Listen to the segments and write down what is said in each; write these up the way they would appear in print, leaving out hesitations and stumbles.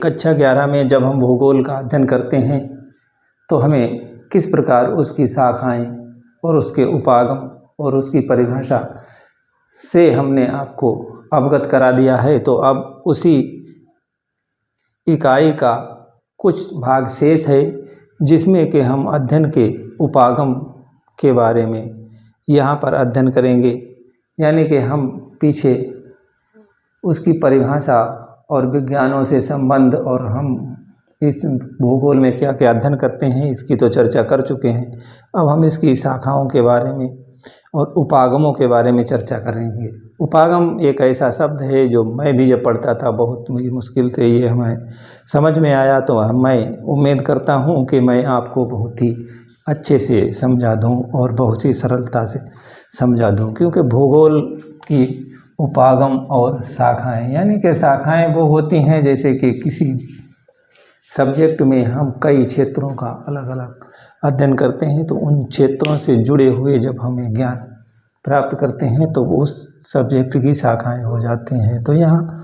कक्षा 11 में जब हम भूगोल का अध्ययन करते हैं तो हमें किस प्रकार उसकी शाखाएं और उसके उपागम और उसकी परिभाषा से हमने आपको अवगत करा दिया है। तो अब उसी इकाई का कुछ भाग शेष है जिसमें कि हम अध्ययन के उपागम के बारे में यहाँ पर अध्ययन करेंगे, यानी कि हम पीछे उसकी परिभाषा और विज्ञानों से संबंध और हम इस भूगोल में क्या क्या अध्ययन करते हैं इसकी तो चर्चा कर चुके हैं। अब हम इसकी शाखाओं के बारे में और उपागमों के बारे में चर्चा करेंगे। उपागम एक ऐसा शब्द है जो मैं भी जब पढ़ता था बहुत मुश्किल से ये हमें समझ में आया, तो मैं उम्मीद करता हूँ कि मैं आपको बहुत ही अच्छे से समझा दूँ और बहुत ही सरलता से समझा दूँ, क्योंकि भूगोल की उपागम और शाखाएं, यानी कि शाखाएं वो होती हैं जैसे कि किसी सब्जेक्ट में हम कई क्षेत्रों का अलग अलग अध्ययन करते हैं, तो उन क्षेत्रों से जुड़े हुए जब हमें ज्ञान प्राप्त करते हैं तो उस सब्जेक्ट की शाखाएं हो जाती हैं। तो यहाँ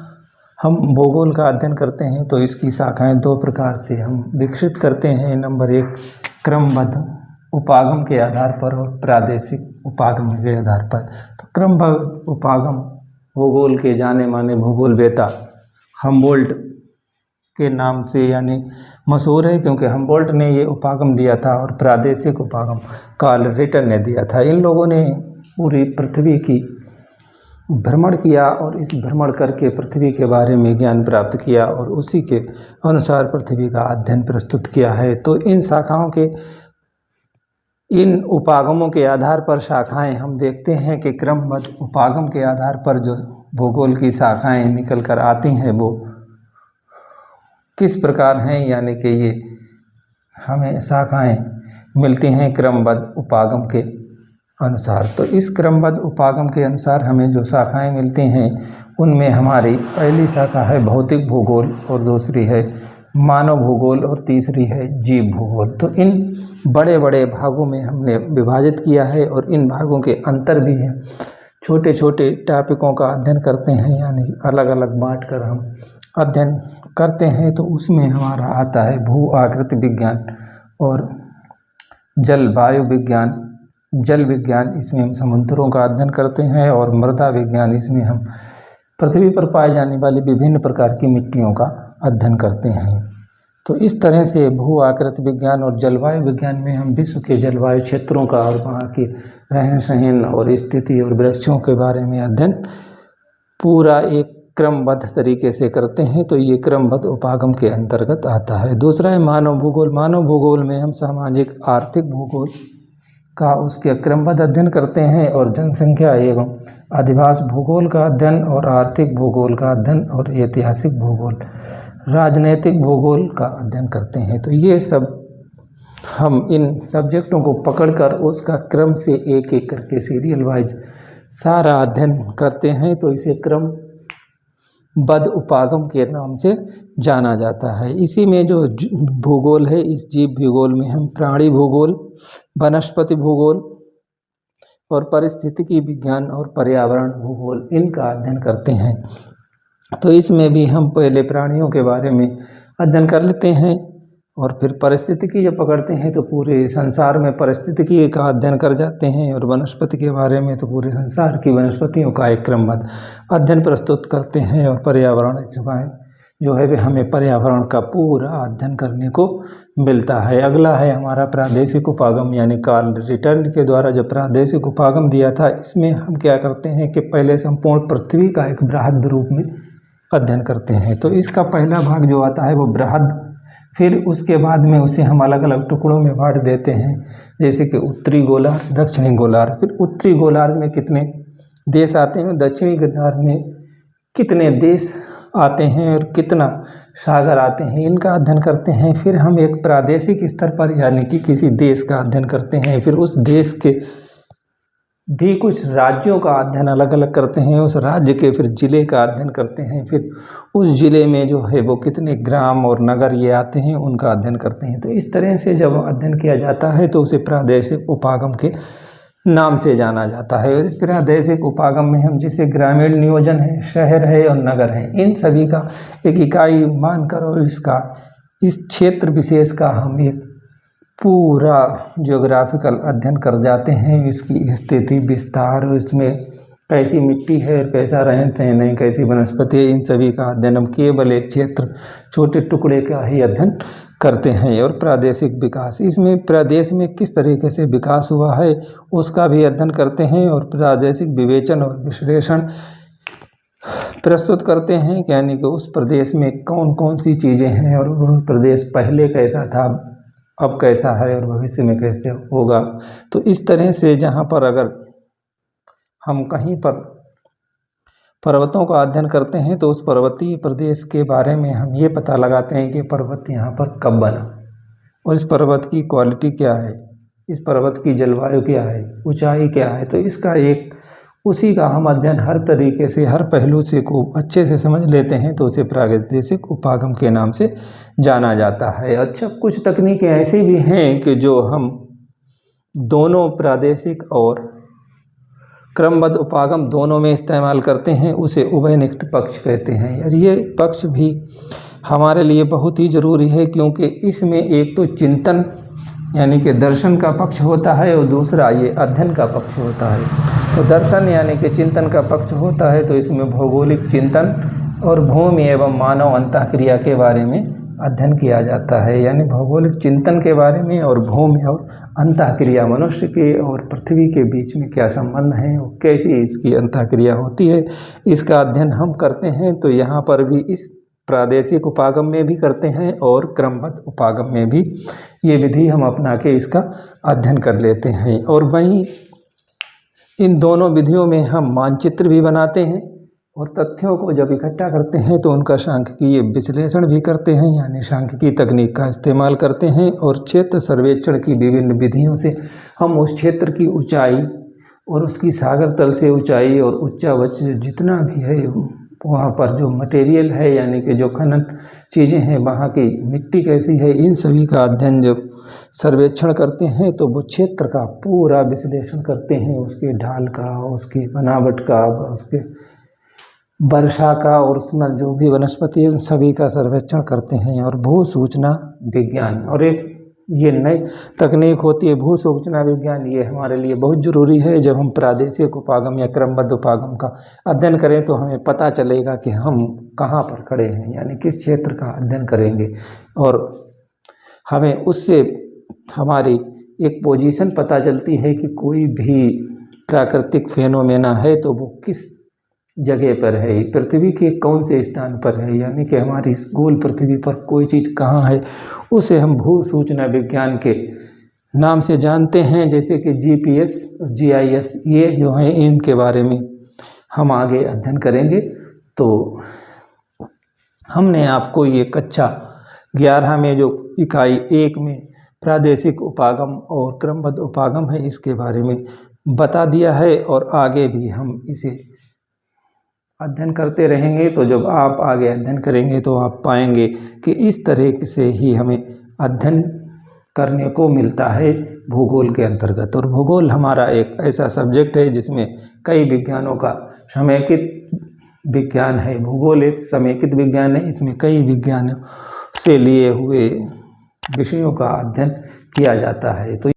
हम भूगोल का अध्ययन करते हैं तो इसकी शाखाएं दो प्रकार से हम विकसित करते हैं। नंबर 1 क्रमबद्ध उपागम के आधार पर और प्रादेशिक उपागम के आधार पर। तो क्रमबद्ध उपागम भूगोल के जाने माने भूगोल वेता हम्बोल्ट के नाम से यानी मशहूर है, क्योंकि हम्बोल्ट ने ये उपागम दिया था और प्रादेशिक उपागम कार्ल रिटर ने दिया था। इन लोगों ने पूरी पृथ्वी की भ्रमण किया और इस भ्रमण करके पृथ्वी के बारे में ज्ञान प्राप्त किया और उसी के अनुसार पृथ्वी का अध्ययन प्रस्तुत किया है। तो इन शाखाओं के इन उपागमों के आधार पर शाखाएं हम देखते हैं कि क्रमबद्ध उपागम के आधार पर जो भूगोल की शाखाएं निकल कर आती हैं वो किस प्रकार हैं, यानी कि ये हमें शाखाएं मिलती हैं क्रमबद्ध उपागम के अनुसार। तो इस क्रमबद्ध उपागम के अनुसार हमें जो शाखाएं मिलती हैं उनमें हमारी पहली शाखा है भौतिक भूगोल और दूसरी है मानव भूगोल और तीसरी है जीव भूगोल। तो इन बड़े बड़े भागों में हमने विभाजित किया है और इन भागों के अंतर भी हैं। छोटे छोटे टॉपिकों का अध्ययन करते हैं, यानी अलग अलग बांट कर हम अध्ययन करते हैं। तो उसमें हमारा आता है भू आकृति विज्ञान और जलवायु विज्ञान, जल विज्ञान, इसमें हम समुद्रों का अध्ययन करते हैं, और मृदा विज्ञान, इसमें हम पृथ्वी पर पाए जाने वाली विभिन्न प्रकार की मिट्टियों का अध्ययन करते हैं। तो इस तरह से भू आकृति विज्ञान और जलवायु विज्ञान में हम विश्व के जलवायु क्षेत्रों का और वहाँ के रहन सहन और स्थिति और वृक्षों के बारे में अध्ययन पूरा एक क्रमबद्ध तरीके से करते हैं। तो ये क्रमबद्ध उपागम के अंतर्गत आता है। दूसरा है मानव भूगोल। मानव भूगोल में हम सामाजिक आर्थिक भूगोल का उसके क्रमबद्ध अध्ययन करते हैं और जनसंख्या एवं अधिवास भूगोल का अध्ययन और आर्थिक भूगोल का अध्ययन और ऐतिहासिक भूगोल, राजनीतिक भूगोल का अध्ययन करते हैं। तो ये सब हम इन सब्जेक्टों को पकड़कर उसका क्रम से एक एक करके सीरियल वाइज सारा अध्ययन करते हैं। तो इसे क्रमबद्ध उपागम के नाम से जाना जाता है। इसी में जो भूगोल है, इस जीव भूगोल में हम प्राणी भूगोल, वनस्पति भूगोल और पारिस्थितिकी विज्ञान और पर्यावरण भूगोल इनका अध्ययन करते हैं। तो इसमें भी हम पहले प्राणियों के बारे में अध्ययन कर लेते हैं और फिर पारिस्थितिकी जब पकड़ते हैं तो पूरे संसार में पारिस्थितिकी का अध्ययन कर जाते हैं, और वनस्पति के बारे में तो पूरे संसार की वनस्पतियों का एक क्रमबद्ध अध्ययन प्रस्तुत करते हैं। और पर्यावरण जो है वे हमें पर्यावरण का पूरा अध्ययन करने को मिलता है। अगला है हमारा प्रादेशिक उपागम, यानी कार्ल रिटर के द्वारा जो प्रादेशिक उपागम दिया था, इसमें हम क्या करते हैं कि पहले संपूर्ण पृथ्वी का एक बृहद रूप में अध्ययन करते हैं। तो इसका पहला भाग जो आता है वो बृहद, फिर उसके बाद में उसे हम अलग अलग टुकड़ों में बांट देते हैं, जैसे कि उत्तरी गोलार्ध, दक्षिणी गोलार्ध। फिर उत्तरी गोलार्ध में कितने देश आते हैं, दक्षिणी गोलार्ध में कितने देश आते हैं और कितना सागर आते हैं, इनका अध्ययन करते हैं। फिर हम एक प्रादेशिक स्तर पर यानी कि किसी देश का अध्ययन करते हैं। फिर उस देश के भी कुछ राज्यों का अध्ययन अलग अलग करते हैं, उस राज्य के फिर जिले का अध्ययन करते हैं। फिर उस जिले में जो है वो कितने ग्राम और नगर ये आते हैं उनका अध्ययन करते हैं। तो इस तरह से जब अध्ययन किया जाता है तो उसे प्रादेशिक उपागम के नाम से जाना जाता है। और इस प्रादेशिक उपागम में हम जिसे ग्रामीण नियोजन है, शहर है और नगर है, इन सभी का एक इकाई मानकर और इसका इस क्षेत्र विशेष का हम एक पूरा ज्योग्राफिकल अध्ययन कर जाते हैं। इसकी स्थिति, विस्तार, और इसमें कैसी मिट्टी है, कैसा रहन सहन है, कैसी वनस्पति है, इन सभी का अध्ययन हम केवल एक क्षेत्र, छोटे टुकड़े का ही अध्ययन करते हैं। और प्रादेशिक विकास, इसमें प्रदेश में किस तरीके से विकास हुआ है उसका भी अध्ययन करते हैं। और प्रादेशिक विवेचन और विश्लेषण प्रस्तुत करते हैं, यानी कि उस प्रदेश में कौन कौन सी चीज़ें हैं और वह प्रदेश पहले कैसा था, अब कैसा है और भविष्य में कैसे होगा। तो इस तरह से जहाँ पर अगर हम कहीं पर पर्वतों का अध्ययन करते हैं तो उस पर्वतीय प्रदेश के बारे में हम ये पता लगाते हैं कि पर्वत यहाँ पर कब बना, और इस पर्वत की क्वालिटी क्या है, इस पर्वत की जलवायु क्या है, ऊंचाई क्या है। तो इसका एक उसी का हम अध्ययन हर तरीके से, हर पहलू से को अच्छे से समझ लेते हैं, तो उसे प्रागैतिहासिक उपागम के नाम से जाना जाता है। अच्छा, कुछ तकनीकें ऐसी भी हैं कि जो हम दोनों प्रादेशिक और क्रमबद्ध उपागम दोनों में इस्तेमाल करते हैं, उसे उभयनिष्ठ पक्ष कहते हैं। और ये पक्ष भी हमारे लिए बहुत ही ज़रूरी है, क्योंकि इसमें एक तो चिंतन यानी कि दर्शन का पक्ष होता है और दूसरा ये अध्ययन का पक्ष होता है। तो दर्शन यानी कि चिंतन का पक्ष होता है, तो इसमें भौगोलिक चिंतन और भूमि एवं मानव अंतःक्रिया के बारे में अध्ययन किया जाता है। यानी भौगोलिक चिंतन के बारे में और भूमि और अंतःक्रिया, मनुष्य के और पृथ्वी के बीच में क्या संबंध है और कैसी इसकी अंतःक्रिया होती है, इसका अध्ययन हम करते हैं। तो यहाँ पर भी इस प्रादेशिक उपागम में भी करते हैं और क्रमबद्ध उपागम में भी ये विधि हम अपना के इसका अध्ययन कर लेते हैं। और वहीं इन दोनों विधियों में हम मानचित्र भी बनाते हैं और तथ्यों को जब इकट्ठा करते हैं तो उनका सांख्यिकीय विश्लेषण भी करते हैं, यानी सांख्यिकी तकनीक का इस्तेमाल करते हैं। और क्षेत्र सर्वेक्षण की विभिन्न विधियों से हम उस क्षेत्र की ऊंचाई और उसकी सागर तल से ऊंचाई और उच्चावच जितना भी है वहाँ पर जो मटेरियल है, यानी कि जो खनन चीज़ें हैं, वहाँ की मिट्टी कैसी है, इन सभी का अध्ययन जब सर्वेक्षण करते हैं तो वो क्षेत्र का पूरा विश्लेषण करते हैं, उसके ढाल का, उसकी बनावट का, उसके वर्षा का और उसमें जो भी वनस्पति है उन सभी का सर्वेक्षण करते हैं। और भू सूचना विज्ञान, और एक ये नई तकनीक होती है भू सूचना विज्ञान, ये हमारे लिए बहुत ज़रूरी है। जब हम प्रादेशिक उपागम या क्रमबद्ध उपागम का अध्ययन करें तो हमें पता चलेगा कि हम कहाँ पर खड़े हैं, यानी किस क्षेत्र का अध्ययन करेंगे, और हमें उससे हमारी एक पोजीशन पता चलती है कि कोई भी प्राकृतिक फेनोमेना है तो वो किस जगह पर है, पृथ्वी के कौन से स्थान पर है, यानी कि हमारी इस गोल पृथ्वी पर कोई चीज़ कहाँ है, उसे हम भू सूचना विज्ञान के नाम से जानते हैं। जैसे कि GPS, GIS, ये जो हैं इनके बारे में हम आगे अध्ययन करेंगे। तो हमने आपको ये कक्षा 11 में जो इकाई 1 में प्रादेशिक उपागम और क्रमबद्ध उपागम है इसके बारे में बता दिया है, और आगे भी हम इसे अध्ययन करते रहेंगे। तो जब आप आगे अध्ययन करेंगे तो आप पाएंगे कि इस तरह से ही हमें अध्ययन करने को मिलता है भूगोल के अंतर्गत। और भूगोल हमारा एक ऐसा सब्जेक्ट है जिसमें कई विज्ञानों का समेकित विज्ञान है। भूगोल एक समेकित विज्ञान है, इसमें कई विज्ञानों से लिए हुए विषयों का अध्ययन किया जाता है। तो